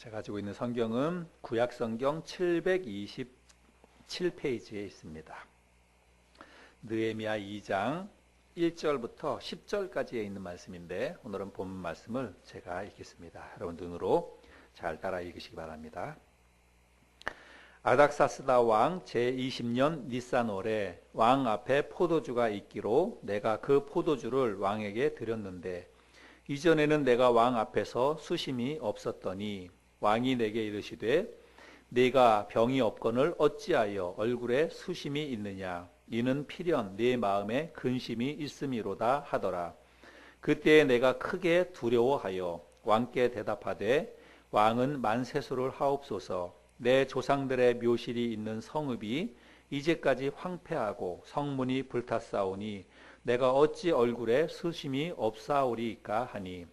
제가 가지고 있는 성경은 구약성경 727페이지에 있습니다. 느헤미야 2장 1절부터 10절까지에 있는 말씀인데 오늘은 본문 말씀을 제가 읽겠습니다. 여러분 눈으로 잘 따라 읽으시기 바랍니다. 아닥사스다 왕 제20년 니산월에 왕 앞에 포도주가 있기로 내가 그 포도주를 왕에게 드렸는데 이전에는 내가 왕 앞에서 수심이 없었더니 왕이 내게 이르시되 네가 병이 없거늘 어찌하여 얼굴에 수심이 있느냐 이는 필연 네 마음에 근심이 있음이로다 하더라. 그때에 내가 크게 두려워하여 왕께 대답하되 왕은 만세수를 하옵소서. 내 조상들의 묘실이 있는 성읍이 이제까지 황폐하고 성문이 불탔사오니 내가 어찌 얼굴에 수심이 없사오리까 하니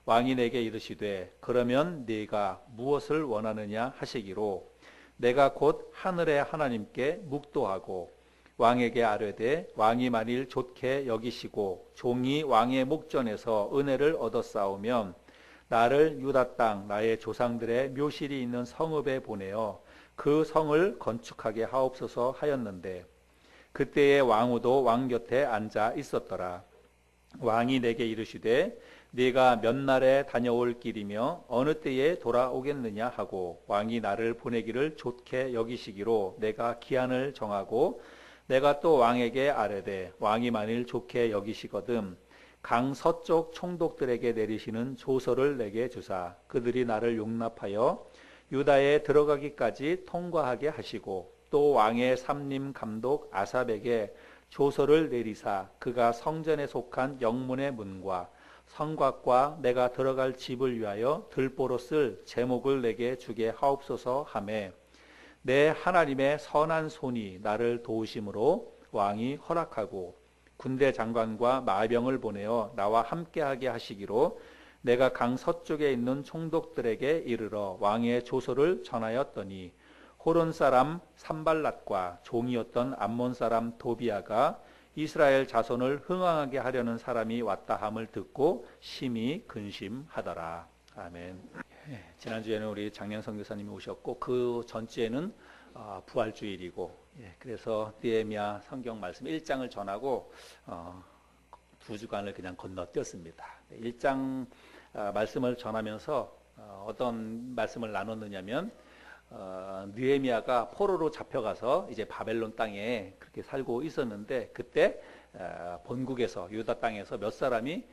왕이 내게 이르시되 그러면 네가 무엇을 원하느냐 하시기로 내가 곧 하늘의 하나님께 묵도하고 왕에게 아뢰되 왕이 만일 좋게 여기시고 종이 왕의 목전에서 은혜를 얻었사오면 나를 유다 땅 나의 조상들의 묘실이 있는 성읍에 보내어 그 성을 건축하게 하옵소서 하였는데 그때에 왕후도 왕 곁에 앉아 있었더라. 왕이 내게 이르시되 네가 몇 날에 다녀올 길이며 어느 때에 돌아오겠느냐 하고 왕이 나를 보내기를 좋게 여기시기로 내가 기한을 정하고 내가 또 왕에게 아뢰되 왕이 만일 좋게 여기시거든 강 서쪽 총독들에게 내리시는 조서를 내게 주사 그들이 나를 용납하여 유다에 들어가기까지 통과하게 하시고 또 왕의 삼림 감독 아삽에게 조서를 내리사 그가 성전에 속한 영문의 문과 성곽과 내가 들어갈 집을 위하여 들보로 쓸 제목을 내게 주게 하옵소서 하매 내 하나님의 선한 손이 나를 도우심으로 왕이 허락하고 군대 장관과 마병을 보내어 나와 함께하게 하시기로 내가 강 서쪽에 있는 총독들에게 이르러 왕의 조서를 전하였더니 호론 사람 산발랏과 종이었던 암몬 사람 도비아가 이스라엘 자손을 흥황하게 하려는 사람이 왔다 함을 듣고 심히 근심하더라. 아멘. 지난주에는 우리 장량 선교사님이 오셨고 그 전주에는 부활주일이고 그래서 느헤미야 성경 말씀 1장을 전하고 2주간을 그냥 건너뛰었습니다. 1장 말씀을 전하면서 어떤 말씀을 나눴느냐면 느헤미야가 포로로 잡혀가서 이제 바벨론 땅에 그렇게 살고 있었는데 그때 본국에서 유다 땅에서 몇 사람이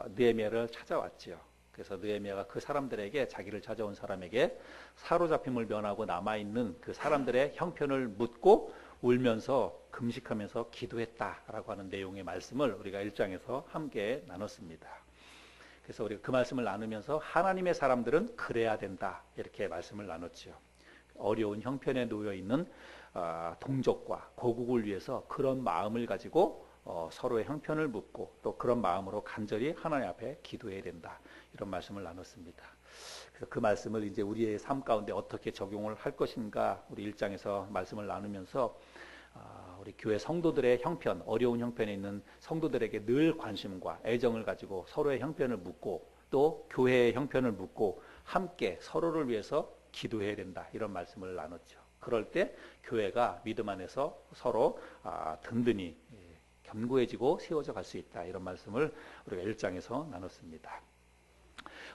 느헤미야를 찾아왔지요. 그래서 느헤미야가 그 사람들에게 자기를 찾아온 사람에게 사로잡힘을 면하고 남아있는 그 사람들의 형편을 묻고 울면서 금식하면서 기도했다라고 하는 내용의 말씀을 우리가 1장에서 함께 나눴습니다. 그래서 우리가 그 말씀을 나누면서 하나님의 사람들은 그래야 된다 이렇게 말씀을 나눴죠. 어려운 형편에 놓여 있는 동족과 고국을 위해서 그런 마음을 가지고 서로의 형편을 묻고 또 그런 마음으로 간절히 하나님 앞에 기도해야 된다 이런 말씀을 나눴습니다. 그래서 그 말씀을 이제 우리의 삶 가운데 어떻게 적용을 할 것인가 우리 1장에서 말씀을 나누면서 우리 교회 성도들의 형편, 어려운 형편에 있는 성도들에게 늘 관심과 애정을 가지고 서로의 형편을 묻고 또 교회의 형편을 묻고 함께 서로를 위해서 기도해야 된다 이런 말씀을 나눴죠. 그럴 때 교회가 믿음 안에서 서로 든든히 견고해지고 세워져 갈 수 있다 이런 말씀을 우리가 1장에서 나눴습니다.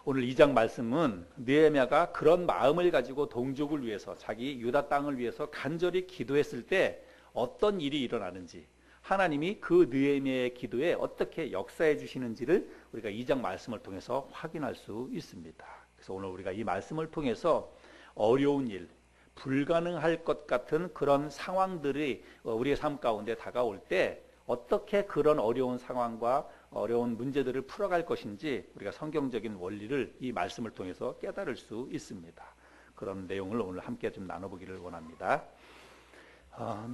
오늘 2장 말씀은 느헤미야가 그런 마음을 가지고 동족을 위해서 자기 유다 땅을 위해서 간절히 기도했을 때 어떤 일이 일어나는지 하나님이 그 느헤미야의 기도에 어떻게 역사해 주시는지를 우리가 2장 말씀을 통해서 확인할 수 있습니다. 그래서 오늘 우리가 이 말씀을 통해서 어려운 일, 불가능할 것 같은 그런 상황들이 우리의 삶 가운데 다가올 때 어떻게 그런 어려운 상황과 어려운 문제들을 풀어갈 것인지 우리가 성경적인 원리를 이 말씀을 통해서 깨달을 수 있습니다. 그런 내용을 오늘 함께 좀 나눠보기를 원합니다.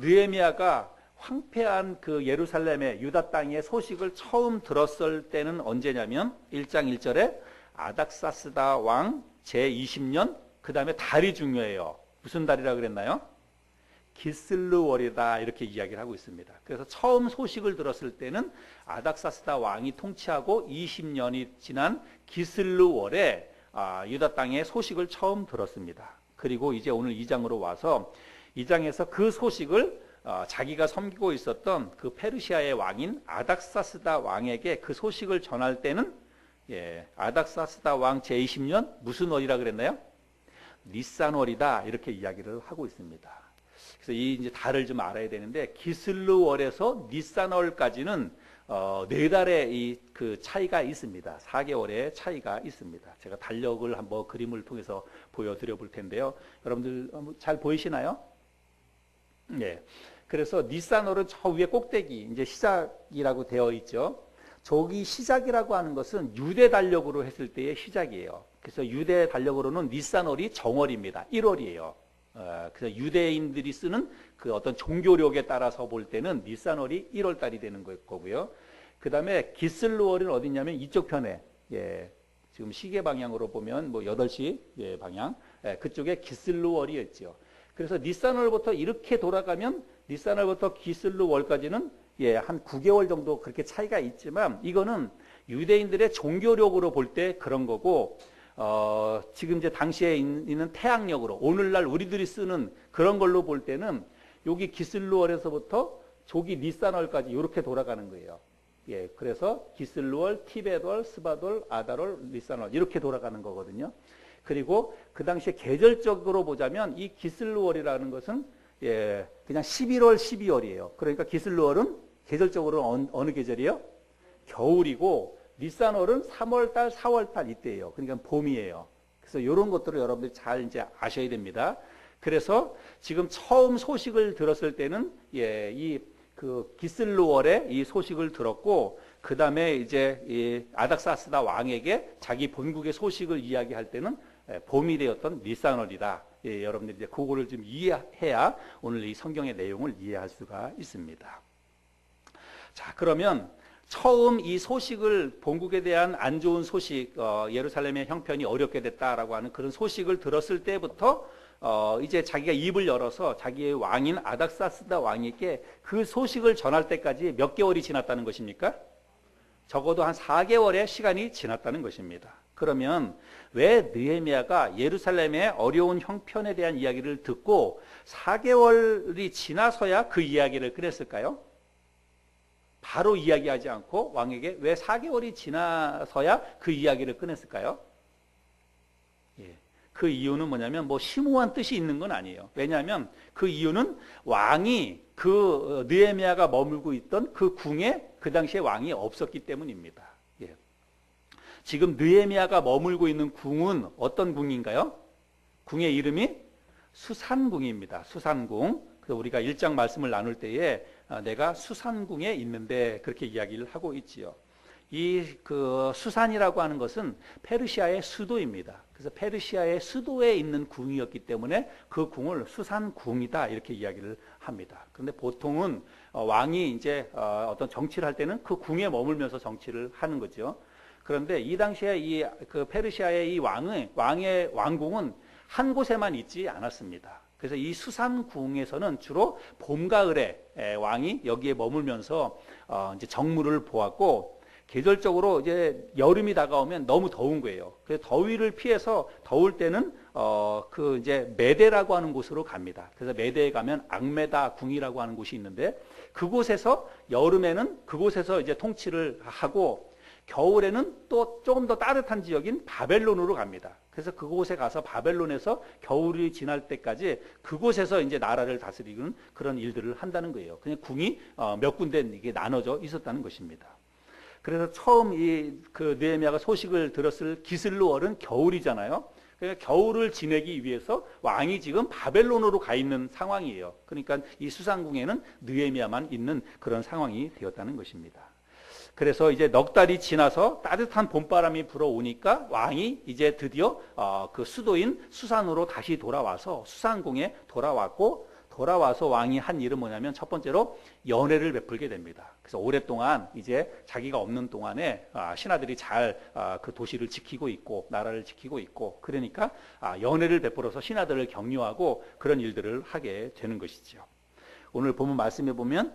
느헤미야가 황폐한 그 예루살렘의 유다 땅의 소식을 처음 들었을 때는 언제냐면 1장 1절에 아닥사스다 왕 제20년 그 다음에 달이 중요해요. 무슨 달이라고 그랬나요? 기슬르월이다 이렇게 이야기를 하고 있습니다. 그래서 처음 소식을 들었을 때는 아닥사스다 왕이 통치하고 20년이 지난 기슬르월에 유다 땅의 소식을 처음 들었습니다. 그리고 이제 오늘 2장으로 와서 2장에서 그 소식을 자기가 섬기고 있었던 그 페르시아의 왕인 아닥사스다 왕에게 그 소식을 전할 때는 아닥사스다 왕 제20년 무슨 월이라 그랬나요? 니산월이다 이렇게 이야기를 하고 있습니다. 그래서 이 이제 달을 좀 알아야 되는데 기슬루월에서 니산월까지는 4달의 그 차이가 있습니다. 4개월의 차이가 있습니다. 제가 달력을 한번 그림을 통해서 보여드려 볼 텐데요. 여러분들 잘 보이시나요? 네. 그래서 니산월은 저 위에 꼭대기 이제 시작이라고 되어 있죠. 저기 시작이라고 하는 것은 유대 달력으로 했을 때의 시작이에요. 그래서 유대 달력으로는 니산월이 정월입니다. 1월이에요. 그래서 유대인들이 쓰는 그 어떤 종교력에 따라서 볼 때는 니산월이 1월 달이 되는 거고요. 그 다음에 기슬루월은 어디냐면 이쪽 편에, 지금 시계 방향으로 보면 뭐 8시 방향, 그쪽에 기슬루월이 있죠. 그래서 니산월부터 이렇게 돌아가면 니산월부터 기슬루월까지는 한 9개월 정도 그렇게 차이가 있지만 이거는 유대인들의 종교력으로 볼 때 그런 거고, 지금 이제 당시에 있는 태양력으로 오늘날 우리들이 쓰는 그런 걸로 볼 때는 여기 기슬루월에서부터 조기 니산월까지 이렇게 돌아가는 거예요. 그래서 기슬루월, 티벳월, 스바돌, 아달월, 니산월 이렇게 돌아가는 거거든요. 그리고 그 당시에 계절적으로 보자면 이 기슬루월이라는 것은 그냥 11월, 12월이에요. 그러니까 기슬루월은 계절적으로 어느 계절이에요? 겨울이고 니산월은 3월달, 4월달 이때예요. 그러니까 봄이에요. 그래서 이런 것들을 여러분들이 잘 이제 아셔야 됩니다. 그래서 지금 처음 소식을 들었을 때는 이 그 기슬루월의 이 소식을 들었고, 그 다음에 이제 이 아닥사스다 왕에게 자기 본국의 소식을 이야기할 때는 봄이 되었던 니산월이다. 여러분들이 이제 그거를 좀 이해해야 오늘 이 성경의 내용을 이해할 수가 있습니다. 자, 그러면 처음 이 소식을 본국에 대한 안 좋은 소식, 예루살렘의 형편이 어렵게 됐다라고 하는 그런 소식을 들었을 때부터 이제 자기가 입을 열어서 자기의 왕인 아닥사스다 왕에게 그 소식을 전할 때까지 몇 개월이 지났다는 것입니까? 적어도 한 4개월의 시간이 지났다는 것입니다. 그러면 왜 느헤미야가 예루살렘의 어려운 형편에 대한 이야기를 듣고 4개월이 지나서야 그 이야기를 꺼냈을까요? 바로 이야기하지 않고 왕에게 왜 4개월이 지나서야 그 이야기를 꺼냈을까요? 그 이유는 뭐냐면 뭐 심오한 뜻이 있는 건 아니에요. 왜냐하면 그 이유는 왕이 그 느헤미야가 머물고 있던 그 궁에 그 당시에 왕이 없었기 때문입니다. 지금 느헤미야가 머물고 있는 궁은 어떤 궁인가요? 궁의 이름이 수산궁입니다. 수산궁. 그래서 우리가 1장 말씀을 나눌 때에 내가 수산궁에 있는데 그렇게 이야기를 하고 있지요. 이 그 수산이라고 하는 것은 페르시아의 수도입니다. 그래서 페르시아의 수도에 있는 궁이었기 때문에 그 궁을 수산궁이다 이렇게 이야기를 합니다. 그런데 보통은 왕이 이제 어떤 정치를 할 때는 그 궁에 머물면서 정치를 하는 거죠. 그런데 이 당시에 이 그 페르시아의 이 왕의 왕궁은 한 곳에만 있지 않았습니다. 그래서 이 수산궁에서는 주로 봄, 가을에 왕이 여기에 머물면서 이제 정무를 보았고, 계절적으로 이제 여름이 다가오면 너무 더운 거예요. 그래서 더위를 피해서 더울 때는 그 이제 메대라고 하는 곳으로 갑니다. 그래서 메대에 가면 앙메다 궁이라고 하는 곳이 있는데 그곳에서 여름에는 그곳에서 이제 통치를 하고, 겨울에는 또 조금 더 따뜻한 지역인 바벨론으로 갑니다. 그래서 그곳에 가서 바벨론에서 겨울이 지날 때까지 그곳에서 이제 나라를 다스리는 그런 일들을 한다는 거예요. 그냥 궁이 몇 군데 이게 나눠져 있었다는 것입니다. 그래서 처음 그 느헤미야가 소식을 들었을 기슬루월은 겨울이잖아요. 그러니까 겨울을 지내기 위해서 왕이 지금 바벨론으로 가 있는 상황이에요. 그러니까 이 수산궁에는 느헤미야만 있는 그런 상황이 되었다는 것입니다. 그래서 이제 넉 달이 지나서 따뜻한 봄바람이 불어오니까 왕이 이제 드디어 그 수도인 수산으로 다시 돌아와서 수산궁에 돌아와서 왕이 한 일은 뭐냐면 첫 번째로 연회를 베풀게 됩니다. 그래서 오랫동안 이제 자기가 없는 동안에 신하들이 잘 그 도시를 지키고 있고 나라를 지키고 있고, 그러니까 연회를 베풀어서 신하들을 격려하고 그런 일들을 하게 되는 것이죠. 오늘 본문 말씀해 보면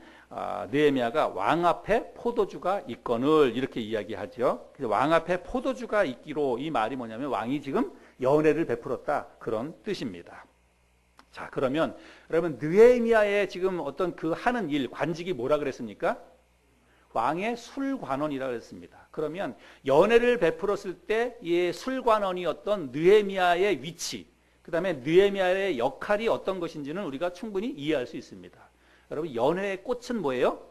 느헤미야가 왕 앞에 포도주가 있거늘 이렇게 이야기하죠. 그래서 왕 앞에 포도주가 있기로, 이 말이 뭐냐면 왕이 지금 연회를 베풀었다, 그런 뜻입니다. 자, 그러면 여러분 느헤미야의 지금 어떤 그 하는 일, 관직이 뭐라 그랬습니까? 왕의 술관원이라고 했습니다. 그러면 연회를 베풀었을 때 이 술관원이었던 느헤미야의 위치, 그 다음에 느헤미야의 역할이 어떤 것인지는 우리가 충분히 이해할 수 있습니다. 여러분 연회의 꽃은 뭐예요?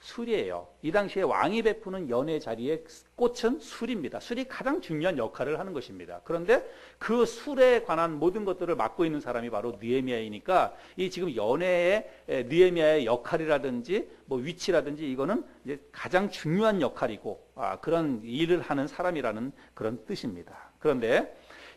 술이에요. 이 당시에 왕이 베푸는 연회 자리의 꽃은 술입니다. 술이 가장 중요한 역할을 하는 것입니다. 그런데 그 술에 관한 모든 것들을 맡고 있는 사람이 바로 느헤미야이니까 이 지금 연회의 느헤미야의 역할이라든지 뭐 위치라든지 이거는 이제 가장 중요한 역할이고 그런 일을 하는 사람이라는 그런 뜻입니다. 그런데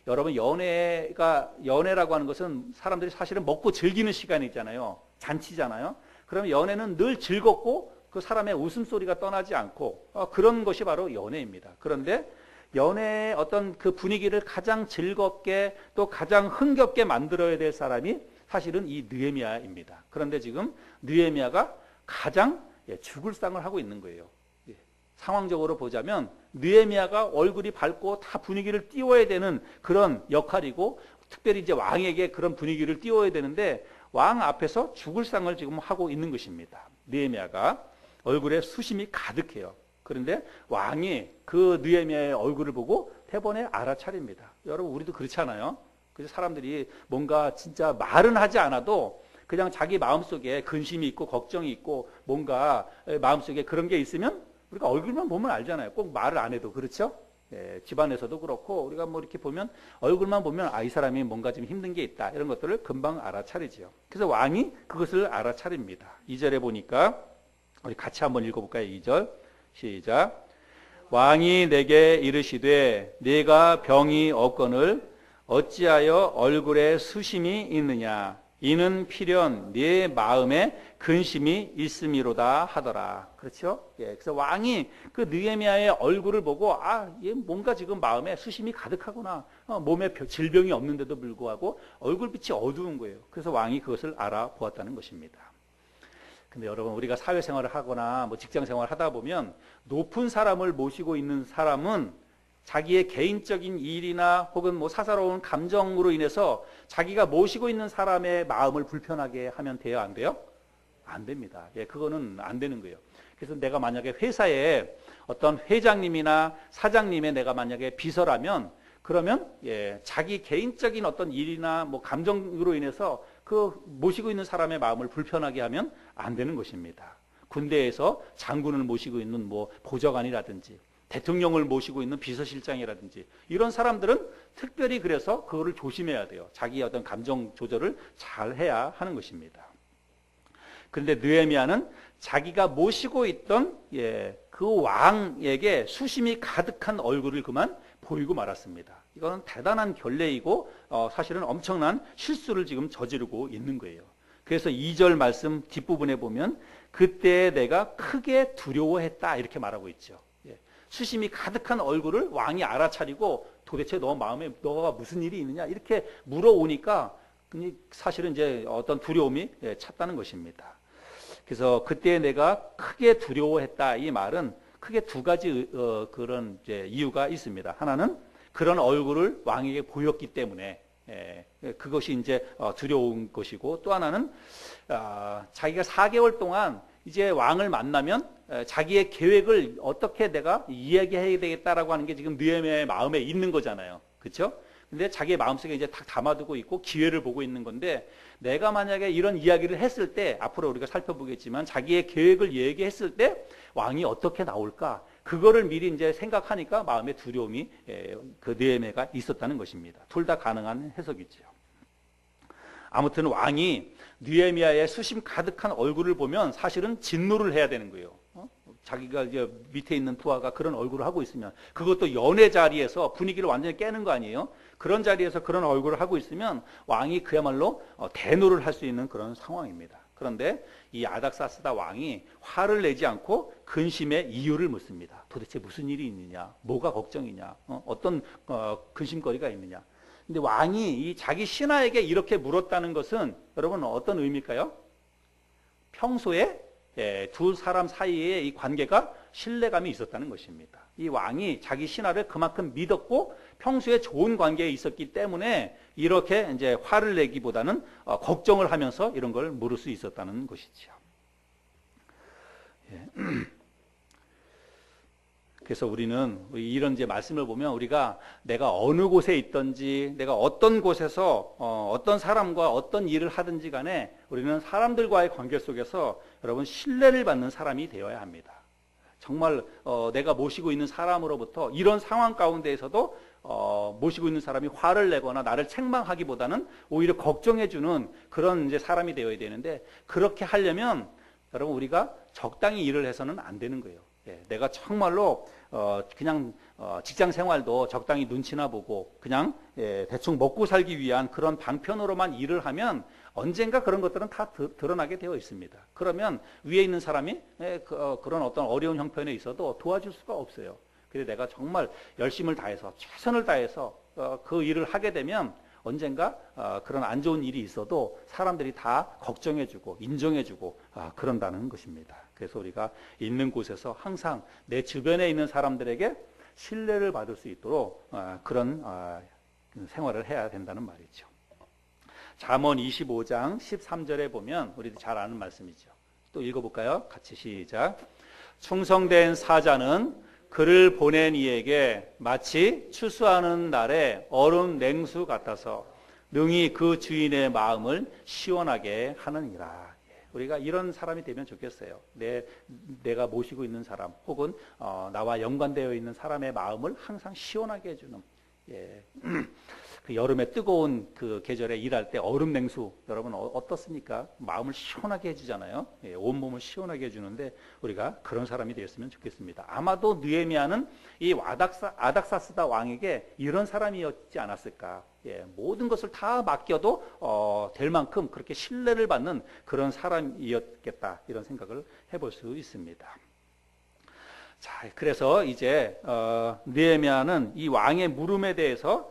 여러분 연회라고 하는 것은 사람들이 사실은 먹고 즐기는 시간이잖아요. 잔치잖아요. 그러면 연회는 늘 즐겁고 그 사람의 웃음소리가 떠나지 않고 그런 것이 바로 연회입니다. 그런데 연회의 어떤 그 분위기를 가장 즐겁게 또 가장 흥겹게 만들어야 될 사람이 사실은 이 느헤미야입니다. 그런데 지금 느헤미야가 가장 죽을 상을 하고 있는 거예요. 상황적으로 보자면 느헤미야가 얼굴이 밝고 다 분위기를 띄워야 되는 그런 역할이고, 특별히 이제 왕에게 그런 분위기를 띄워야 되는데 왕 앞에서 죽을 상을 지금 하고 있는 것입니다. 느헤미야가 얼굴에 수심이 가득해요. 그런데 왕이 그 느헤미야의 얼굴을 보고 대번에 알아차립니다. 여러분 우리도 그렇잖아요. 그래서 사람들이 뭔가 진짜 말은 하지 않아도 그냥 자기 마음속에 근심이 있고 걱정이 있고 뭔가 마음속에 그런 게 있으면 우리가 얼굴만 보면 알잖아요. 꼭 말을 안 해도. 그렇죠? 집안에서도 그렇고 우리가 뭐 이렇게 보면 얼굴만 보면 이 사람이 뭔가 좀 힘든 게 있다, 이런 것들을 금방 알아차리죠. 그래서 왕이 그것을 알아차립니다. 2절에 보니까 우리 같이 한번 읽어볼까요? 2절 시작. 왕이 내게 이르시되 네가 병이 없거늘 어찌하여 얼굴에 수심이 있느냐, 이는 필연 네 마음에 근심이 있음이로다 하더라. 그렇죠? 그래서 왕이 그 느헤미야의 얼굴을 보고 얘 뭔가 지금 마음에 수심이 가득하구나. 몸에 질병이 없는데도 불구하고 얼굴빛이 어두운 거예요. 그래서 왕이 그것을 알아보았다는 것입니다. 근데 여러분 우리가 사회생활을 하거나 뭐 직장생활을 하다 보면 높은 사람을 모시고 있는 사람은 자기의 개인적인 일이나 혹은 뭐 사사로운 감정으로 인해서 자기가 모시고 있는 사람의 마음을 불편하게 하면 돼요? 안 돼요? 안 됩니다. 그거는 안 되는 거예요. 그래서 내가 만약에 회사에 어떤 회장님이나 사장님의 내가 만약에 비서라면 그러면 자기 개인적인 어떤 일이나 뭐 감정으로 인해서 그 모시고 있는 사람의 마음을 불편하게 하면 안 되는 것입니다. 군대에서 장군을 모시고 있는 뭐 보좌관이라든지 대통령을 모시고 있는 비서실장이라든지 이런 사람들은 특별히 그래서 그거를 조심해야 돼요. 자기의 어떤 감정 조절을 잘 해야 하는 것입니다. 그런데 느헤미야는 자기가 모시고 있던 그 왕에게 수심이 가득한 얼굴을 그만 보이고 말았습니다. 이거는 대단한 결례이고 사실은 엄청난 실수를 지금 저지르고 있는 거예요. 그래서 2절 말씀 뒷부분에 보면 그때 내가 크게 두려워했다 이렇게 말하고 있죠. 수심이 가득한 얼굴을 왕이 알아차리고 도대체 너 마음에 너가 무슨 일이 있느냐 이렇게 물어오니까 사실은 이제 어떤 두려움이 찼다는 것입니다. 그래서 그때 내가 크게 두려워했다, 이 말은 크게 두 가지 그런 이제 이유가 있습니다. 하나는 그런 얼굴을 왕에게 보였기 때문에 그것이 이제 두려운 것이고, 또 하나는 자기가 4개월 동안 이제 왕을 만나면 자기의 계획을 어떻게 내가 이야기해야 되겠다라고 하는 게 지금 느헤미야의 마음에 있는 거잖아요. 그렇죠? 근데 자기의 마음속에 이제 다 담아두고 있고 기회를 보고 있는 건데, 내가 만약에 이런 이야기를 했을 때, 앞으로 우리가 살펴보겠지만 자기의 계획을 얘기했을 때 왕이 어떻게 나올까, 그거를 미리 이제 생각하니까 마음의 두려움이 그 느헤미야가 있었다는 것입니다. 둘 다 가능한 해석이죠. 아무튼 왕이 느헤미야의 수심 가득한 얼굴을 보면 사실은 진노를 해야 되는 거예요. 자기가 이제 밑에 있는 부하가 그런 얼굴을 하고 있으면, 그것도 연회 자리에서 분위기를 완전히 깨는 거 아니에요? 그런 자리에서 그런 얼굴을 하고 있으면 왕이 그야말로 대노를 할 수 있는 그런 상황입니다. 그런데 이 아닥사스다 왕이 화를 내지 않고 근심의 이유를 묻습니다. 도대체 무슨 일이 있느냐? 뭐가 걱정이냐? 어떤 근심거리가 있느냐? 근데 왕이 이 자기 신하에게 이렇게 물었다는 것은 여러분 어떤 의미일까요? 평소에 두 사람 사이에 이 관계가 신뢰감이 있었다는 것입니다. 이 왕이 자기 신하를 그만큼 믿었고 평소에 좋은 관계에 있었기 때문에 이렇게 이제 화를 내기보다는 걱정을 하면서 이런 걸 물을 수 있었다는 것이죠. 예. 그래서 우리는 이런 이제 말씀을 보면 우리가 내가 어느 곳에 있든지 내가 어떤 곳에서 어떤 사람과 어떤 일을 하든지 간에 우리는 사람들과의 관계 속에서 여러분 신뢰를 받는 사람이 되어야 합니다. 정말 내가 모시고 있는 사람으로부터 이런 상황 가운데에서도 모시고 있는 사람이 화를 내거나 나를 책망하기보다는 오히려 걱정해주는 그런 이제 사람이 되어야 되는데 그렇게 하려면 여러분 우리가 적당히 일을 해서는 안 되는 거예요. 내가 정말로 그냥 직장 생활도 적당히 눈치나 보고 그냥 대충 먹고 살기 위한 그런 방편으로만 일을 하면 언젠가 그런 것들은 다 드러나게 되어 있습니다. 그러면 위에 있는 사람이 그런 어떤 어려운 형편에 있어도 도와줄 수가 없어요. 그래서 내가 정말 열심을 다해서 최선을 다해서 그 일을 하게 되면 언젠가 그런 안 좋은 일이 있어도 사람들이 다 걱정해주고 인정해주고 그런다는 것입니다. 그래서 우리가 있는 곳에서 항상 내 주변에 있는 사람들에게 신뢰를 받을 수 있도록 그런 생활을 해야 된다는 말이죠. 잠언 25장 13절에 보면 우리도 잘 아는 말씀이죠. 또 읽어볼까요? 같이 시작. 충성된 사자는 그를 보낸 이에게 마치 추수하는 날에 얼음 냉수 같아서 능히 그 주인의 마음을 시원하게 하느니라. 우리가 이런 사람이 되면 좋겠어요. 내가 모시고 있는 사람 혹은 나와 연관되어 있는 사람의 마음을 항상 시원하게 해주는 그 여름에 뜨거운 그 계절에 일할 때 얼음 냉수 여러분 어떻습니까? 마음을 시원하게 해주잖아요. 온몸을 시원하게 해주는데 우리가 그런 사람이 되었으면 좋겠습니다. 아마도 느헤미야는 이 아닥사스다 왕에게 이런 사람이었지 않았을까. 모든 것을 다 맡겨도 될 만큼 그렇게 신뢰를 받는 그런 사람이었겠다 이런 생각을 해볼 수 있습니다. 자, 그래서 이제 느헤미야는 이 왕의 물음에 대해서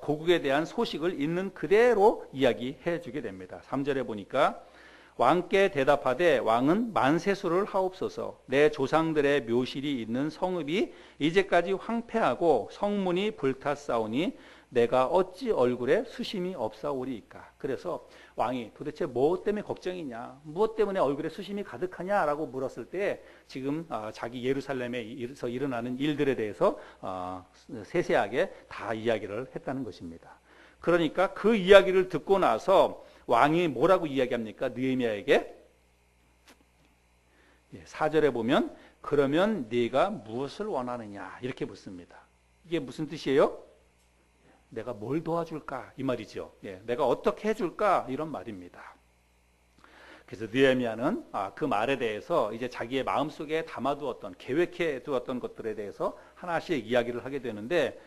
고국에 대한 소식을 있는 그대로 이야기해 주게 됩니다. 3절에 보니까 왕께 대답하되 왕은 만세수를 하옵소서. 내 조상들의 묘실이 있는 성읍이 이제까지 황폐하고 성문이 불탔사오니 내가 어찌 얼굴에 수심이 없사오리이까. 그래서 왕이 도대체 무엇 때문에 걱정이냐, 무엇 때문에 얼굴에 수심이 가득하냐라고 물었을 때 지금 자기 예루살렘에서 일어나는 일들에 대해서 세세하게 다 이야기를 했다는 것입니다. 그러니까 그 이야기를 듣고 나서 왕이 뭐라고 이야기합니까? 느헤미야에게 4절에 보면 그러면 네가 무엇을 원하느냐 이렇게 묻습니다. 이게 무슨 뜻이에요? 내가 뭘 도와줄까 이 말이죠. 내가 어떻게 해줄까 이런 말입니다. 그래서 느헤미야는 그 말에 대해서 이제 자기의 마음속에 담아두었던 계획해 두었던 것들에 대해서 하나씩 이야기를 하게 되는데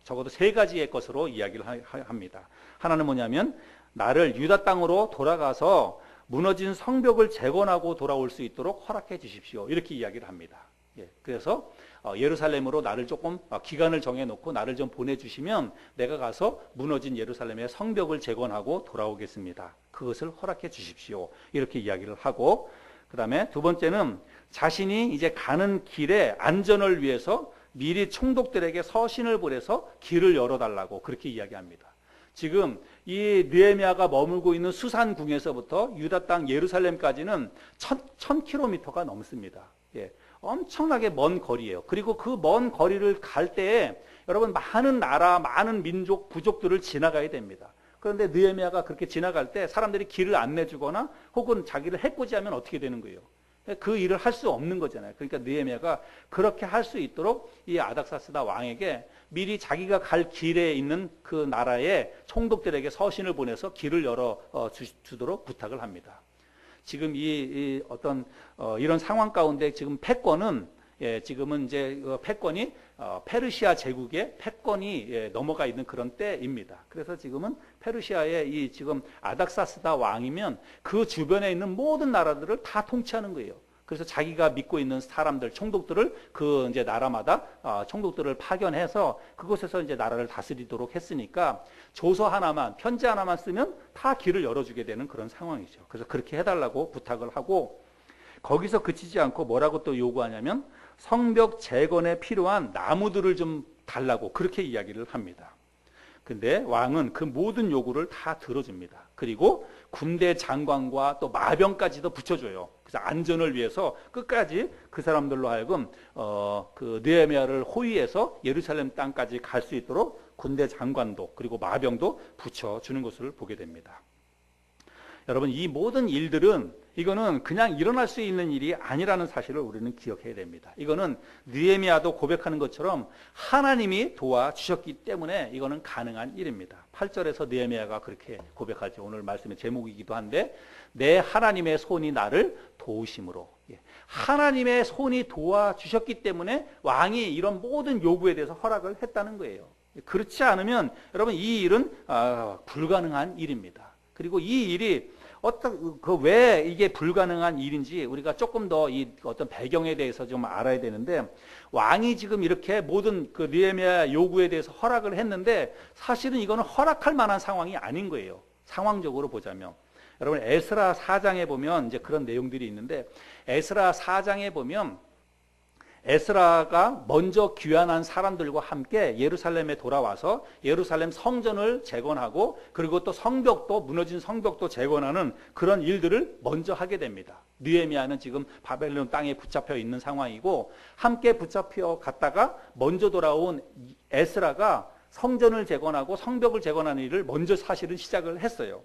적어도 3가지의 것으로 이야기를 합니다. 하나는 뭐냐면 나를 유다 땅으로 돌아가서 무너진 성벽을 재건하고 돌아올 수 있도록 허락해 주십시오. 이렇게 이야기를 합니다. 그래서 예루살렘으로 나를 조금 기간을 정해놓고 나를 좀 보내주시면 내가 가서 무너진 예루살렘의 성벽을 재건하고 돌아오겠습니다. 그것을 허락해 주십시오. 이렇게 이야기를 하고 그 다음에 2번째는 자신이 이제 가는 길에 안전을 위해서 미리 총독들에게 서신을 보내서 길을 열어달라고 그렇게 이야기합니다. 지금 이 느헤미야가 머물고 있는 수산궁에서부터 유다 땅 예루살렘까지는 1000km가 넘습니다. 엄청나게 먼 거리예요. 그리고 그 먼 거리를 갈 때에 여러분 많은 나라, 많은 민족, 부족들을 지나가야 됩니다. 그런데 느헤미야가 그렇게 지나갈 때 사람들이 길을 안내주거나 혹은 자기를 해코지하면 어떻게 되는 거예요? 그 일을 할 수 없는 거잖아요. 그러니까 느헤미야가 그렇게 할 수 있도록 이 아닥사스다 왕에게 미리 자기가 갈 길에 있는 그 나라의 총독들에게 서신을 보내서 길을 열어 주도록 부탁을 합니다. 지금 이 어떤 이런 상황 가운데 지금 패권은 지금은 이제 패권이 페르시아 제국의 패권이 넘어가 있는 그런 때입니다. 그래서 지금은 페르시아의 이 지금 아닥사스다 왕이면 그 주변에 있는 모든 나라들을 다 통치하는 거예요. 그래서 자기가 믿고 있는 사람들, 총독들을 그 이제 나라마다 총독들을 파견해서 그곳에서 이제 나라를 다스리도록 했으니까 조서 하나만, 편지 하나만 쓰면 다 길을 열어주게 되는 그런 상황이죠. 그래서 그렇게 해달라고 부탁을 하고, 거기서 그치지 않고 뭐라고 또 요구하냐면 성벽 재건에 필요한 나무들을 좀 달라고 그렇게 이야기를 합니다. 근데 왕은 그 모든 요구를 다 들어줍니다. 그리고 군대 장관과 또 마병까지도 붙여줘요. 그래서 안전을 위해서 끝까지 그 사람들로 하여금 그 느헤미야를 호위해서 예루살렘 땅까지 갈 수 있도록 군대 장관도 그리고 마병도 붙여주는 것을 보게 됩니다. 여러분, 이 모든 일들은 이거는 그냥 일어날 수 있는 일이 아니라는 사실을 우리는 기억해야 됩니다. 이거는 느헤미야도 고백하는 것처럼 하나님이 도와주셨기 때문에 이거는 가능한 일입니다. 8절에서 느헤미야가 그렇게 고백하죠. 오늘 말씀의 제목이기도 한데, 내 하나님의 손이 나를 도우심으로. 하나님의 손이 도와주셨기 때문에 왕이 이런 모든 요구에 대해서 허락을 했다는 거예요. 그렇지 않으면 여러분 이 일은 불가능한 일입니다. 그리고 이 일이 왜 이게 불가능한 일인지 우리가 조금 더 이 어떤 배경에 대해서 좀 알아야 되는데, 왕이 지금 이렇게 모든 그 느헤미야 요구에 대해서 허락을 했는데 사실은 이거는 허락할 만한 상황이 아닌 거예요. 상황적으로 보자면. 여러분, 에스라 4장에 보면 이제 그런 내용들이 있는데, 에스라 4장에 보면 에스라가 먼저 귀환한 사람들과 함께 예루살렘에 돌아와서 예루살렘 성전을 재건하고 그리고 또 성벽도, 무너진 성벽도 재건하는 그런 일들을 먼저 하게 됩니다. 느헤미야는 지금 바벨론 땅에 붙잡혀 있는 상황이고, 함께 붙잡혀 갔다가 먼저 돌아온 에스라가 성전을 재건하고 성벽을 재건하는 일을 먼저 사실은 시작을 했어요.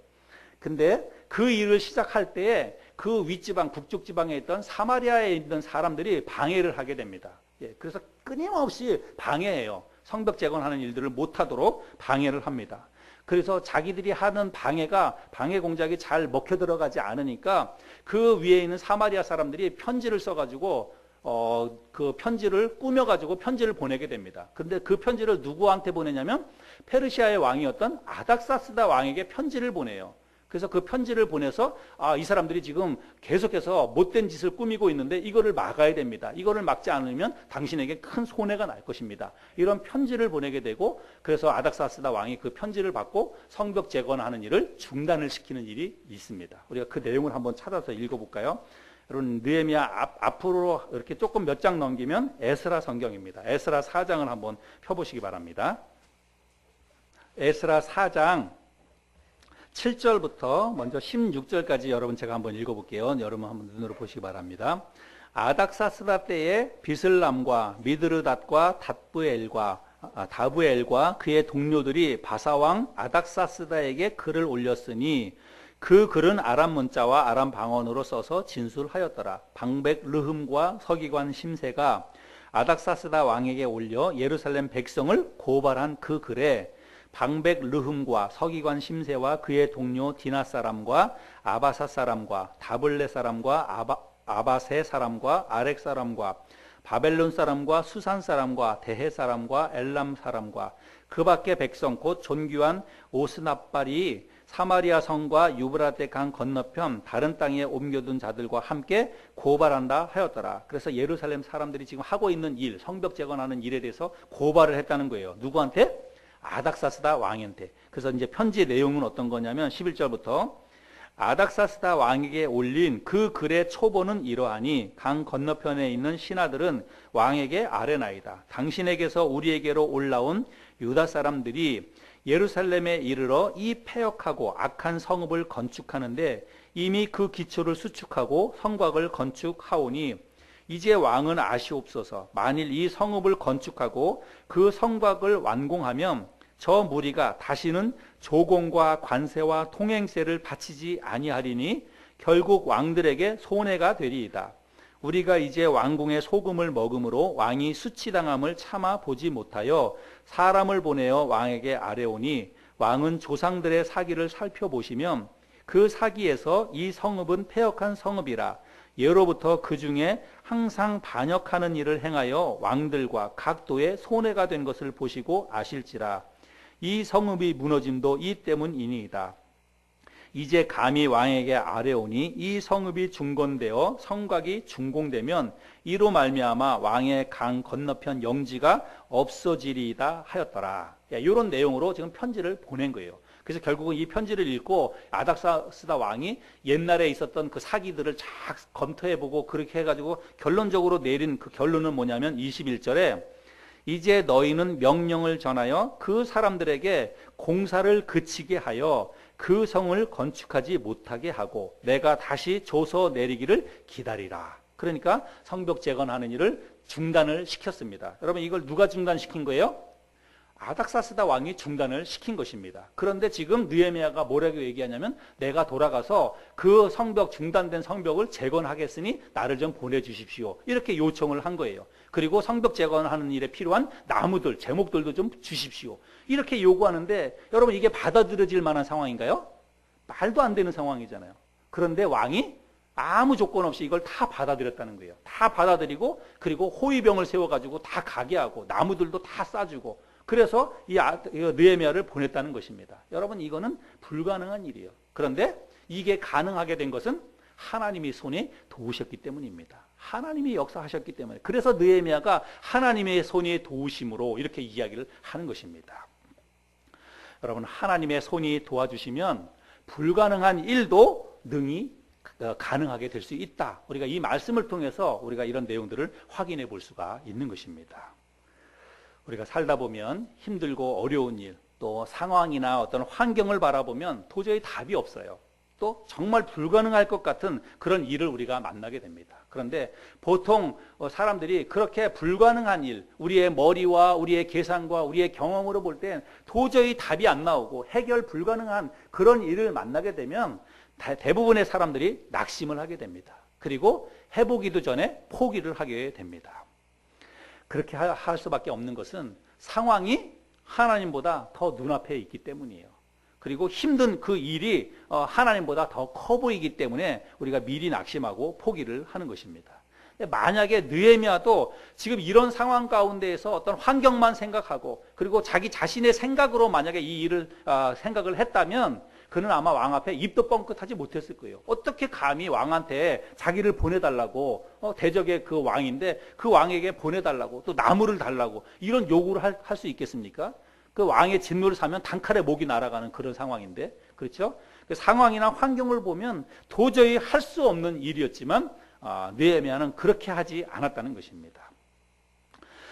근데 그 일을 시작할 때에 그 윗지방, 북쪽 지방에 있던 사마리아에 있는 사람들이 방해를 하게 됩니다. 그래서 끊임없이 방해해요. 성벽 재건하는 일들을 못하도록 방해를 합니다. 그래서 자기들이 하는 방해 공작이 잘 먹혀 들어가지 않으니까 그 위에 있는 사마리아 사람들이 편지를 써가지고 그 편지를 꾸며가지고 편지를 보내게 됩니다. 근데 그 편지를 누구한테 보내냐면 페르시아의 왕이었던 아닥사스다 왕에게 편지를 보내요. 그래서 그 편지를 보내서 이 사람들이 지금 계속해서 못된 짓을 꾸미고 있는데 이거를 막아야 됩니다. 이거를 막지 않으면 당신에게 큰 손해가 날 것입니다. 이런 편지를 보내게 되고, 그래서 아닥사스다 왕이 그 편지를 받고 성벽 재건하는 일을 중단을 시키는 일이 있습니다. 우리가 그 내용을 한번 찾아서 읽어볼까요? 여러분, 느헤미야 앞으로 이렇게 조금 몇 장 넘기면 에스라 성경입니다. 에스라 4장을 한번 펴보시기 바랍니다. 에스라 4장 7절부터 먼저 16절까지 여러분 제가 한번 읽어볼게요. 여러분 한번 눈으로 보시기 바랍니다. 아닥사스다 때에 비슬람과 미드르닷과 다부엘과 그의 동료들이 바사왕 아닥사스다에게 글을 올렸으니 그 글은 아람 문자와 아람 방언으로 써서 진술하였더라. 방백 르흠과 서기관 심세가 아닥사스다 왕에게 올려 예루살렘 백성을 고발한 그 글에 방백 르흠과 서기관 심세와 그의 동료 디나 사람과 아바사 사람과 다블레 사람과 아바세 사람과 아렉 사람과 바벨론 사람과 수산 사람과 대해 사람과 엘람 사람과 그 밖의 백성 곧 존귀한 오스납발이 사마리아 성과 유브라데 강 건너편 다른 땅에 옮겨둔 자들과 함께 고발한다 하였더라. 그래서 예루살렘 사람들이 지금 하고 있는 일, 성벽 재건하는 일에 대해서 고발을 했다는 거예요. 누구한테? 아닥사스다 왕한테. 그래서 이제 편지 내용은 어떤 거냐면 11절부터 아닥사스다 왕에게 올린 그 글의 초본은 이러하니 강 건너편에 있는 신하들은 왕에게 아뢰나이다. 당신에게서 우리에게로 올라온 유다 사람들이 예루살렘에 이르러 이 패역하고 악한 성읍을 건축하는데 이미 그 기초를 수축하고 성곽을 건축하오니 이제 왕은 아시옵소서. 만일 이 성읍을 건축하고 그 성곽을 완공하면 저 무리가 다시는 조공과 관세와 통행세를 바치지 아니하리니 결국 왕들에게 손해가 되리이다. 우리가 이제 왕궁의 소금을 먹음으로 왕이 수치당함을 참아 보지 못하여 사람을 보내어 왕에게 아뢰오니 왕은 조상들의 사기를 살펴보시면 그 사기에서 이 성읍은 패역한 성읍이라 예로부터 그 중에 항상 반역하는 일을 행하여 왕들과 각 도에 손해가 된 것을 보시고 아실지라. 이 성읍이 무너짐도 이 때문이니이다. 이제 감히 왕에게 아뢰오니 이 성읍이 중건되어 성곽이 준공되면 이로 말미암아 왕의 강 건너편 영지가 없어지리이다 하였더라. 이런 내용으로 지금 편지를 보낸 거예요. 그래서 결국은 이 편지를 읽고 아닥사스다 왕이 옛날에 있었던 그 사기들을 쫙 검토해보고 그렇게 해가지고 결론적으로 내린 그 결론은 뭐냐면 21절에 이제 너희는 명령을 전하여 그 사람들에게 공사를 그치게 하여 그 성을 건축하지 못하게 하고 내가 다시 줘서 내리기를 기다리라. 그러니까 성벽 재건하는 일을 중단을 시켰습니다. 여러분 이걸 누가 중단시킨 거예요? 아닥사스다 왕이 중단을 시킨 것입니다. 그런데 지금 느헤미야가 뭐라고 얘기하냐면 내가 돌아가서 그 성벽 중단된 성벽을 재건하겠으니 나를 좀 보내주십시오. 이렇게 요청을 한 거예요. 그리고 성벽 재건하는 일에 필요한 나무들, 제목들도 좀 주십시오. 이렇게 요구하는데 여러분 이게 받아들여질 만한 상황인가요? 말도 안 되는 상황이잖아요. 그런데 왕이 아무 조건 없이 이걸 다 받아들였다는 거예요. 다 받아들이고 그리고 호위병을 세워가지고 다 가게 하고 나무들도 다 싸주고 그래서 이 느헤미야를 보냈다는 것입니다. 여러분 이거는 불가능한 일이에요. 그런데 이게 가능하게 된 것은 하나님이 손에 도우셨기 때문입니다. 하나님이 역사하셨기 때문에 그래서 느헤미야가 하나님의 손이 도우심으로 이렇게 이야기를 하는 것입니다. 여러분 하나님의 손이 도와주시면 불가능한 일도 능히 가능하게 될 수 있다. 우리가 이 말씀을 통해서 우리가 이런 내용들을 확인해 볼 수가 있는 것입니다. 우리가 살다 보면 힘들고 어려운 일, 또 상황이나 어떤 환경을 바라보면 도저히 답이 없어요. 또 정말 불가능할 것 같은 그런 일을 우리가 만나게 됩니다. 그런데 보통 사람들이 그렇게 불가능한 일, 우리의 머리와 우리의 계산과 우리의 경험으로 볼 땐 도저히 답이 안 나오고 해결 불가능한 그런 일을 만나게 되면 대부분의 사람들이 낙심을 하게 됩니다. 그리고 해보기도 전에 포기를 하게 됩니다. 그렇게 할 수밖에 없는 것은 상황이 하나님보다 더 눈앞에 있기 때문이에요. 그리고 힘든 그 일이 하나님보다 더 커 보이기 때문에 우리가 미리 낙심하고 포기를 하는 것입니다. 만약에 느헤미야도 지금 이런 상황 가운데에서 어떤 환경만 생각하고 그리고 자기 자신의 생각으로 만약에 이 일을 생각을 했다면 그는 아마 왕 앞에 입도 뻥끗하지 못했을 거예요. 어떻게 감히 왕한테 자기를 보내달라고 대적의 그 왕인데 그 왕에게 보내달라고 또 나무를 달라고 이런 요구를 할 수 있겠습니까? 그 왕의 진노를 사면 단칼에 목이 날아가는 그런 상황인데 그렇죠? 그 상황이나 환경을 보면 도저히 할 수 없는 일이었지만 느헤미야는 그렇게 하지 않았다는 것입니다.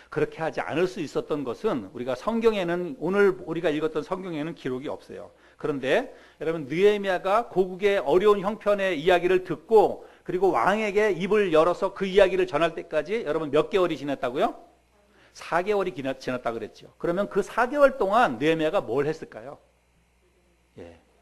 그렇게 하지 않을 수 있었던 것은 우리가 성경에는 오늘 우리가 읽었던 성경에는 기록이 없어요. 그런데 여러분 느헤미야가 고국의 어려운 형편의 이야기를 듣고 그리고 왕에게 입을 열어서 그 이야기를 전할 때까지 여러분 몇 개월이 지났다고요? 4개월이 지났다고 그랬죠. 그러면 그 4개월 동안 느헤미야가 뭘 했을까요?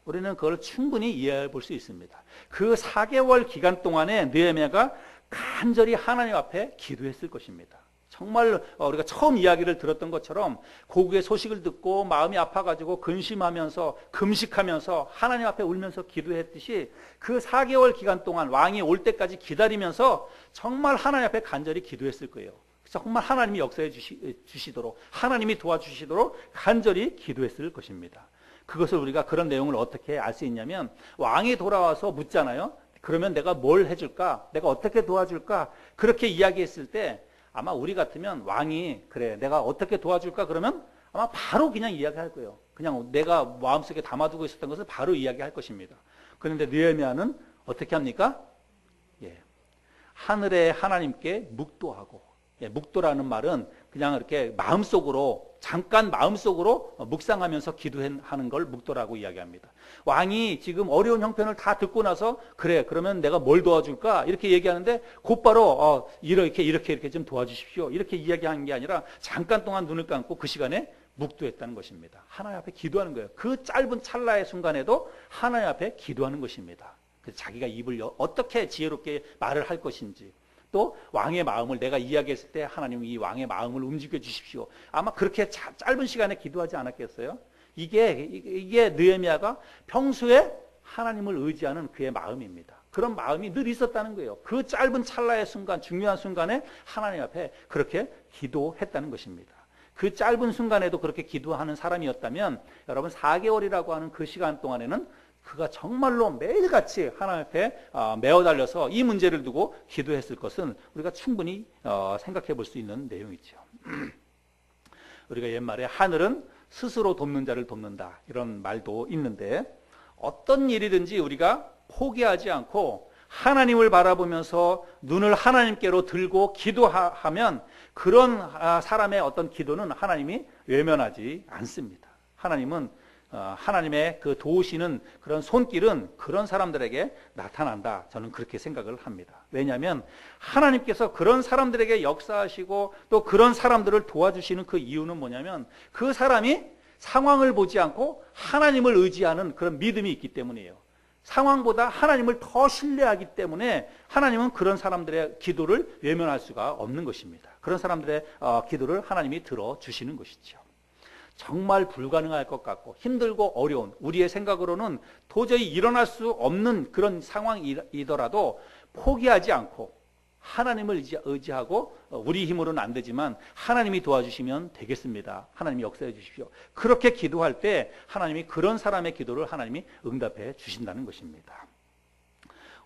우리는 그걸 충분히 이해해 볼 수 있습니다. 그 4개월 기간 동안에 느헤미야가 간절히 하나님 앞에 기도했을 것입니다. 정말 우리가 처음 이야기를 들었던 것처럼 고국의 소식을 듣고 마음이 아파가지고 근심하면서 금식하면서 하나님 앞에 울면서 기도했듯이 그 4개월 기간 동안 왕이 올 때까지 기다리면서 정말 하나님 앞에 간절히 기도했을 거예요. 정말 하나님이 역사해 주시도록 하나님이 도와주시도록 간절히 기도했을 것입니다. 그것을 우리가 그런 내용을 어떻게 알 수 있냐면 왕이 돌아와서 묻잖아요. 그러면 내가 뭘 해줄까? 내가 어떻게 도와줄까? 그렇게 이야기했을 때 아마 우리 같으면 왕이 그래 내가 어떻게 도와줄까? 그러면 아마 바로 그냥 이야기할 거예요. 그냥 내가 마음속에 담아두고 있었던 것을 바로 이야기할 것입니다. 그런데 느헤미야는 어떻게 합니까? 하늘의 하나님께 묵도하고 묵도라는 말은 그냥 이렇게 마음속으로 잠깐 마음속으로 묵상하면서 기도하는 걸 묵도라고 이야기합니다. 왕이 지금 어려운 형편을 다 듣고 나서 그래 그러면 내가 뭘 도와줄까 이렇게 얘기하는데 곧바로 이렇게 좀 도와주십시오 이렇게 이야기하는 게 아니라 잠깐 동안 눈을 감고 그 시간에 묵도했다는 것입니다. 하나님 앞에 기도하는 거예요. 그 짧은 찰나의 순간에도 하나님 앞에 기도하는 것입니다. 그래서 자기가 입을 어떻게 지혜롭게 말을 할 것인지 또 왕의 마음을 내가 이야기했을 때 하나님 이 왕의 마음을 움직여 주십시오. 아마 그렇게 짧은 시간에 기도하지 않았겠어요? 이게 느헤미야가 평소에 하나님을 의지하는 그의 마음입니다. 그런 마음이 늘 있었다는 거예요. 그 짧은 찰나의 순간, 중요한 순간에 하나님 앞에 그렇게 기도했다는 것입니다. 그 짧은 순간에도 그렇게 기도하는 사람이었다면 여러분 4개월이라고 하는 그 시간 동안에는 그가 정말로 매일같이 하나님 앞에 매어 달려서 이 문제를 두고 기도했을 것은 우리가 충분히 생각해 볼 수 있는 내용이죠. 우리가 옛말에 하늘은 스스로 돕는 자를 돕는다 이런 말도 있는데, 어떤 일이든지 우리가 포기하지 않고 하나님을 바라보면서 눈을 하나님께로 들고 기도하면 그런 사람의 어떤 기도는 하나님이 외면하지 않습니다. 하나님은 하나님의 그 도우시는 그런 손길은 그런 사람들에게 나타난다. 저는 그렇게 생각을 합니다. 왜냐하면 하나님께서 그런 사람들에게 역사하시고 또 그런 사람들을 도와주시는 그 이유는 뭐냐면, 그 사람이 상황을 보지 않고 하나님을 의지하는 그런 믿음이 있기 때문이에요. 상황보다 하나님을 더 신뢰하기 때문에 하나님은 그런 사람들의 기도를 외면할 수가 없는 것입니다. 그런 사람들의 기도를 하나님이 들어주시는 것이죠. 정말 불가능할 것 같고 힘들고 어려운, 우리의 생각으로는 도저히 일어날 수 없는 그런 상황이더라도 포기하지 않고 하나님을 의지하고, 우리 힘으로는 안 되지만 하나님이 도와주시면 되겠습니다. 하나님이 역사해 주십시오. 그렇게 기도할 때 하나님이 그런 사람의 기도를 하나님이 응답해 주신다는 것입니다.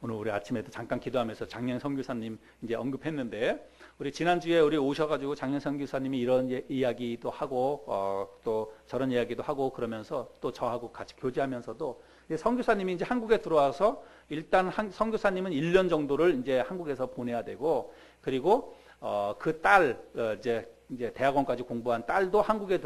오늘 우리 아침에도 잠깐 기도하면서 장영 선교사님 이제 언급했는데, 우리 지난주에 우리 오셔가지고 장영 선교사님이 이런 이야기도 하고 또 저런 이야기도 하고 그러면서 또 저하고 같이 교제하면서도, 선교사님이 이제 한국에 들어와서 일단 선교사님은 1년 정도를 이제 한국에서 보내야 되고, 그리고 그 딸 이제 대학원까지 공부한 딸도 한국에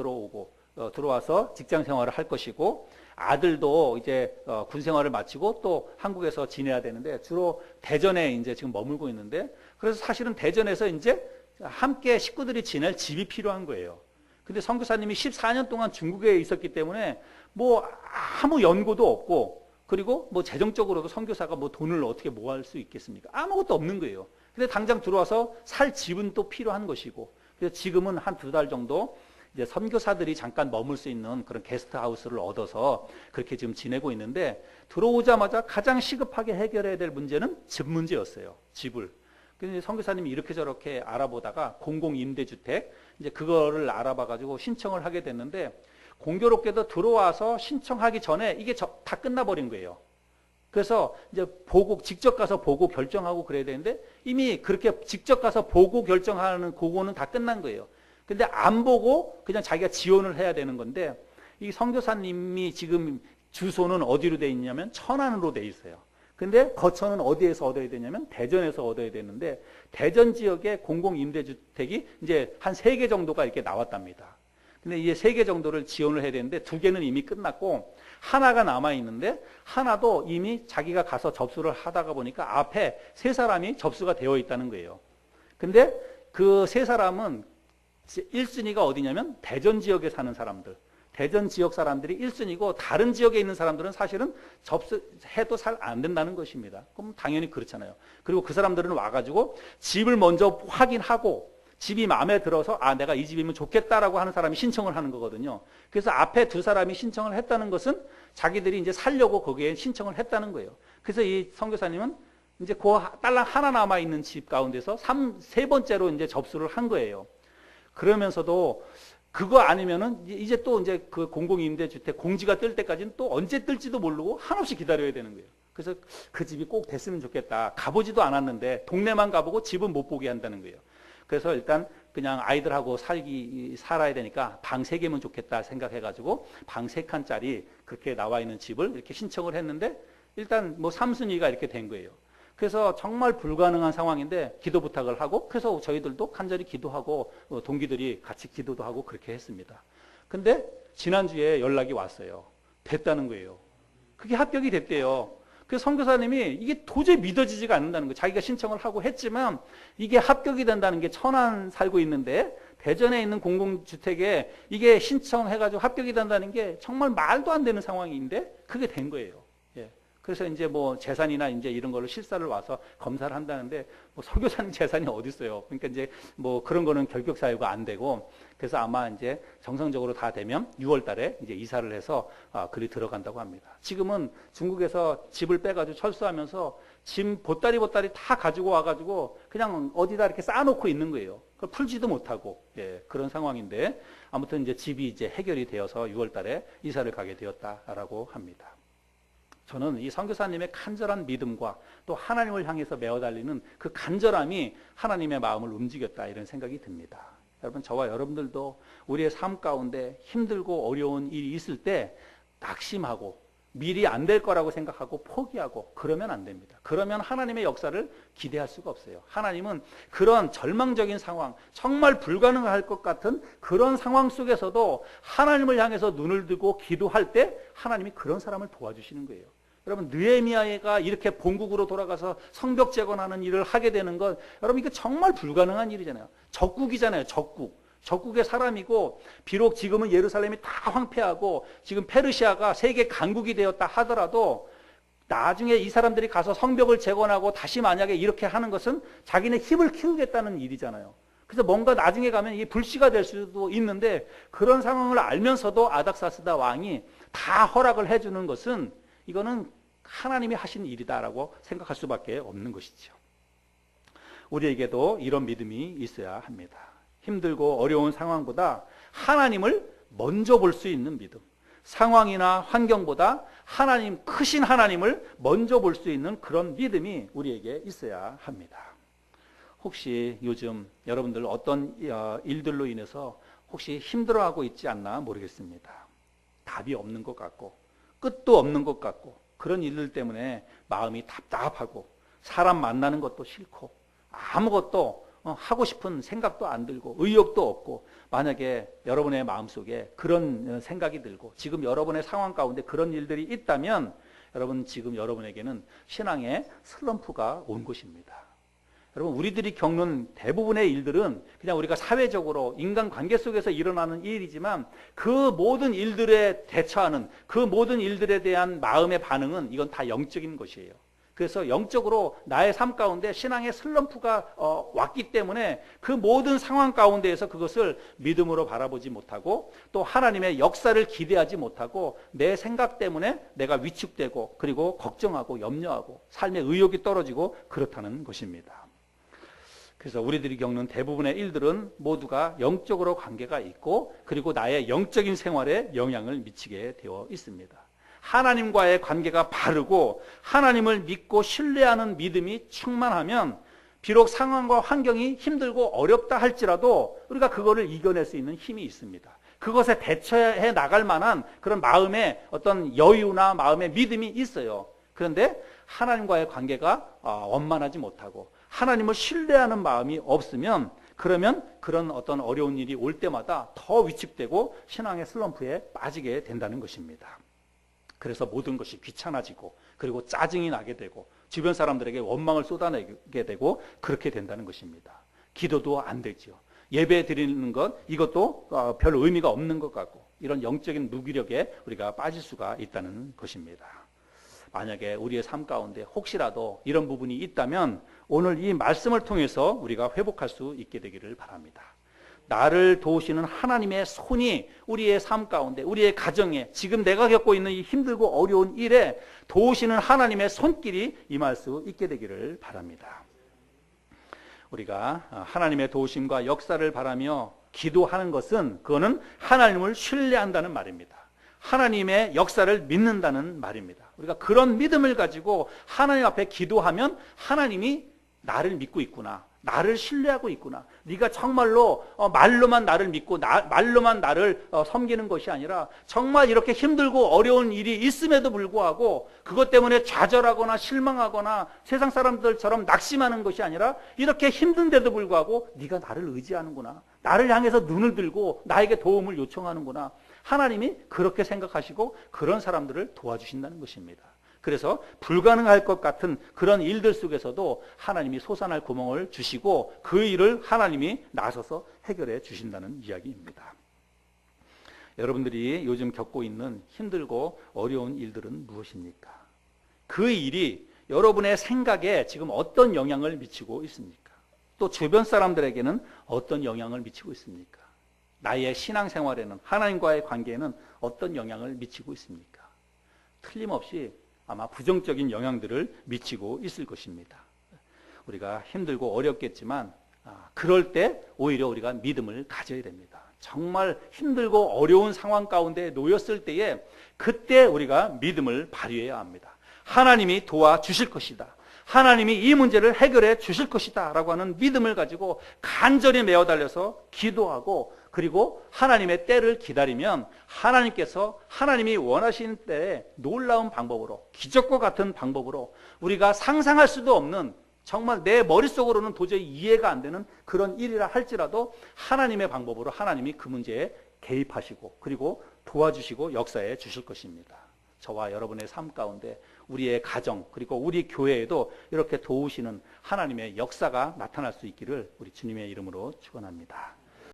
들어와서 직장 생활을 할 것이고, 아들도 이제 군 생활을 마치고 또 한국에서 지내야 되는데 주로 대전에 이제 지금 머물고 있는데, 그래서 사실은 대전에서 이제 함께 식구들이 지낼 집이 필요한 거예요. 근데 선교사님이 14년 동안 중국에 있었기 때문에 뭐 아무 연고도 없고, 그리고 뭐 재정적으로도 선교사가 뭐 돈을 어떻게 모을 수 있겠습니까? 아무것도 없는 거예요. 근데 당장 들어와서 살 집은 또 필요한 것이고, 그래서 지금은 한 2달 정도 이제 선교사들이 잠깐 머물 수 있는 그런 게스트하우스를 얻어서 그렇게 지금 지내고 있는데, 들어오자마자 가장 시급하게 해결해야 될 문제는 집 문제였어요. 집을. 근데 선교사님이 이렇게 저렇게 알아보다가 공공임대주택 이제 그거를 알아봐가지고 신청을 하게 됐는데, 공교롭게도 들어와서 신청하기 전에 이게 다 끝나버린 거예요. 그래서 이제 직접 가서 보고 결정하고 그래야 되는데, 이미 그렇게 직접 가서 보고 결정하는 그거는 다 끝난 거예요. 근데 안 보고 그냥 자기가 지원을 해야 되는 건데, 이 선교사님이 지금 주소는 어디로 돼 있냐면 천안으로 돼 있어요. 근데 거처는 어디에서 얻어야 되냐면 대전에서 얻어야 되는데, 대전 지역의 공공임대주택이 이제 한 3개 정도가 이렇게 나왔답니다. 근데 이제 3개 정도를 지원을 해야 되는데 2개는 이미 끝났고 하나가 남아 있는데, 하나도 이미 자기가 가서 접수를 하다가 보니까 앞에 3사람이 접수가 되어 있다는 거예요. 근데 그 3사람은 1순위가 어디냐면 대전 지역에 사는 사람들, 대전 지역 사람들이 1순위고 다른 지역에 있는 사람들은 사실은 접수해도 잘 안 된다는 것입니다. 그럼 당연히 그렇잖아요. 그리고 그 사람들은 와가지고 집을 먼저 확인하고 집이 마음에 들어서 내가 이 집이면 좋겠다라고 하는 사람이 신청을 하는 거거든요. 그래서 앞에 2사람이 신청을 했다는 것은 자기들이 이제 살려고 거기에 신청을 했다는 거예요. 그래서 이 선교사님은 이제 그 딸랑 하나 남아 있는 집 가운데서 3번째로 이제 접수를 한 거예요. 그러면서도 그거 아니면은 이제 또 이제 그 공공임대주택 공지가 뜰 때까지는 또 언제 뜰지도 모르고 한없이 기다려야 되는 거예요. 그래서 그 집이 꼭 됐으면 좋겠다. 가보지도 않았는데 동네만 가보고 집은 못 보게 한다는 거예요. 그래서 일단 그냥 아이들하고 살아야 되니까 방 3개면 좋겠다 생각해가지고 방 3칸짜리 그렇게 나와 있는 집을 이렇게 신청을 했는데, 일단 뭐 3순위가 이렇게 된 거예요. 그래서 정말 불가능한 상황인데 기도 부탁을 하고, 그래서 저희들도 간절히 기도하고 동기들이 같이 기도도 하고 그렇게 했습니다. 근데 지난주에 연락이 왔어요. 됐다는 거예요. 그게 합격이 됐대요. 그래서 선교사님이 이게 도저히 믿어지지가 않는다는 거예요. 자기가 신청을 하고 했지만 이게 합격이 된다는 게, 천안 살고 있는데 대전에 있는 공공주택에 이게 신청해가지고 합격이 된다는 게 정말 말도 안 되는 상황인데 그게 된 거예요. 그래서 이제 뭐 재산이나 이제 이런 걸로 실사를 와서 검사를 한다는데, 뭐 설교사님 재산이 어디 있어요? 그러니까 이제 뭐 그런 거는 결격 사유가 안 되고, 그래서 아마 이제 정상적으로 다 되면 6월 달에 이제 이사를 해서 글이 들어간다고 합니다. 지금은 중국에서 집을 빼가지고 철수하면서 짐 보따리 다 가지고 와가지고 그냥 어디다 이렇게 쌓아놓고 있는 거예요. 그걸 풀지도 못하고, 그런 상황인데, 아무튼 이제 집이 이제 해결이 되어서 6월 달에 이사를 가게 되었다라고 합니다. 저는 이 선교사님의 간절한 믿음과 또 하나님을 향해서 메어 달리는 그 간절함이 하나님의 마음을 움직였다, 이런 생각이 듭니다. 여러분, 저와 여러분들도 우리의 삶 가운데 힘들고 어려운 일이 있을 때 낙심하고 미리 안 될 거라고 생각하고 포기하고 그러면 안 됩니다. 그러면 하나님의 역사를 기대할 수가 없어요. 하나님은 그런 절망적인 상황, 정말 불가능할 것 같은 그런 상황 속에서도 하나님을 향해서 눈을 들고 기도할 때 하나님이 그런 사람을 도와주시는 거예요. 여러분, 느헤미야가 이렇게 본국으로 돌아가서 성벽 재건하는 일을 하게 되는 건, 여러분, 이게 정말 불가능한 일이잖아요. 적국이잖아요. 적국의 사람이고, 비록 지금은 예루살렘이 다 황폐하고 지금 페르시아가 세계 강국이 되었다 하더라도 나중에 이 사람들이 가서 성벽을 재건하고 다시 만약에 이렇게 하는 것은 자기네 힘을 키우겠다는 일이잖아요. 그래서 뭔가 나중에 가면 이게 불씨가 될 수도 있는데, 그런 상황을 알면서도 아닥사스다 왕이 다 허락을 해주는 것은, 이거는 하나님이 하신 일이다라고 생각할 수밖에 없는 것이죠. 우리에게도 이런 믿음이 있어야 합니다. 힘들고 어려운 상황보다 하나님을 먼저 볼 수 있는 믿음, 상황이나 환경보다 하나님, 크신 하나님을 먼저 볼 수 있는 그런 믿음이 우리에게 있어야 합니다. 혹시 요즘 여러분들 어떤 일들로 인해서 혹시 힘들어하고 있지 않나 모르겠습니다. 답이 없는 것 같고 끝도 없는 것 같고, 그런 일들 때문에 마음이 답답하고 사람 만나는 것도 싫고 아무것도 하고 싶은 생각도 안 들고 의욕도 없고, 만약에 여러분의 마음속에 그런 생각이 들고 지금 여러분의 상황 가운데 그런 일들이 있다면, 여러분, 지금 여러분에게는 신앙의 슬럼프가 온 것입니다. 여러분, 우리들이 겪는 대부분의 일들은 그냥 우리가 사회적으로 인간관계 속에서 일어나는 일이지만, 그 모든 일들에 대처하는, 그 모든 일들에 대한 마음의 반응은 이건 다 영적인 것이에요. 그래서 영적으로 나의 삶 가운데 신앙의 슬럼프가 왔기 때문에 그 모든 상황 가운데에서 그것을 믿음으로 바라보지 못하고 또 하나님의 역사를 기대하지 못하고 내 생각 때문에 내가 위축되고 그리고 걱정하고 염려하고 삶의 의욕이 떨어지고 그렇다는 것입니다. 그래서 우리들이 겪는 대부분의 일들은 모두가 영적으로 관계가 있고 그리고 나의 영적인 생활에 영향을 미치게 되어 있습니다. 하나님과의 관계가 바르고 하나님을 믿고 신뢰하는 믿음이 충만하면 비록 상황과 환경이 힘들고 어렵다 할지라도 우리가 그거를 이겨낼 수 있는 힘이 있습니다. 그것에 대처해 나갈 만한 그런 마음의 어떤 여유나 마음의 믿음이 있어요. 그런데 하나님과의 관계가 원만하지 못하고 하나님을 신뢰하는 마음이 없으면, 그러면 그런 어떤 어려운 일이 올 때마다 더 위축되고 신앙의 슬럼프에 빠지게 된다는 것입니다. 그래서 모든 것이 귀찮아지고 그리고 짜증이 나게 되고 주변 사람들에게 원망을 쏟아내게 되고 그렇게 된다는 것입니다. 기도도 안 되죠. 예배 드리는 것, 이것도 별 의미가 없는 것 같고, 이런 영적인 무기력에 우리가 빠질 수가 있다는 것입니다. 만약에 우리의 삶 가운데 혹시라도 이런 부분이 있다면 오늘 이 말씀을 통해서 우리가 회복할 수 있게 되기를 바랍니다. 나를 도우시는 하나님의 손이 우리의 삶 가운데, 우리의 가정에, 지금 내가 겪고 있는 이 힘들고 어려운 일에 도우시는 하나님의 손길이 임할 수 있게 되기를 바랍니다. 우리가 하나님의 도우심과 역사를 바라며 기도하는 것은, 그거는 하나님을 신뢰한다는 말입니다. 하나님의 역사를 믿는다는 말입니다. 우리가 그런 믿음을 가지고 하나님 앞에 기도하면 하나님이 나를 믿고 있구나, 나를 신뢰하고 있구나, 네가 정말로 말로만 나를 믿고 말로만 나를 섬기는 것이 아니라 정말 이렇게 힘들고 어려운 일이 있음에도 불구하고 그것 때문에 좌절하거나 실망하거나 세상 사람들처럼 낙심하는 것이 아니라 이렇게 힘든데도 불구하고 네가 나를 의지하는구나, 나를 향해서 눈을 들고 나에게 도움을 요청하는구나, 하나님이 그렇게 생각하시고 그런 사람들을 도와주신다는 것입니다. 그래서 불가능할 것 같은 그런 일들 속에서도 하나님이 솟아날 구멍을 주시고 그 일을 하나님이 나서서 해결해 주신다는 이야기입니다. 여러분들이 요즘 겪고 있는 힘들고 어려운 일들은 무엇입니까? 그 일이 여러분의 생각에 지금 어떤 영향을 미치고 있습니까? 또 주변 사람들에게는 어떤 영향을 미치고 있습니까? 나의 신앙생활에는, 하나님과의 관계에는 어떤 영향을 미치고 있습니까? 틀림없이 아마 부정적인 영향들을 미치고 있을 것입니다. 우리가 힘들고 어렵겠지만 그럴 때 오히려 우리가 믿음을 가져야 됩니다. 정말 힘들고 어려운 상황 가운데 놓였을 때에 그때 우리가 믿음을 발휘해야 합니다. 하나님이 도와주실 것이다. 하나님이 이 문제를 해결해 주실 것이다 라고 하는 믿음을 가지고 간절히 매어 달려서 기도하고 그리고 하나님의 때를 기다리면 하나님께서 하나님이 원하시는 때에 놀라운 방법으로 기적과 같은 방법으로 우리가 상상할 수도 없는 정말 내 머릿속으로는 도저히 이해가 안 되는 그런 일이라 할지라도 하나님의 방법으로 하나님이 그 문제에 개입하시고 그리고 도와주시고 역사해 주실 것입니다. 저와 여러분의 삶 가운데 우리의 가정 그리고 우리 교회에도 이렇게 도우시는 하나님의 역사가 나타날 수 있기를 우리 주님의 이름으로 축원합니다.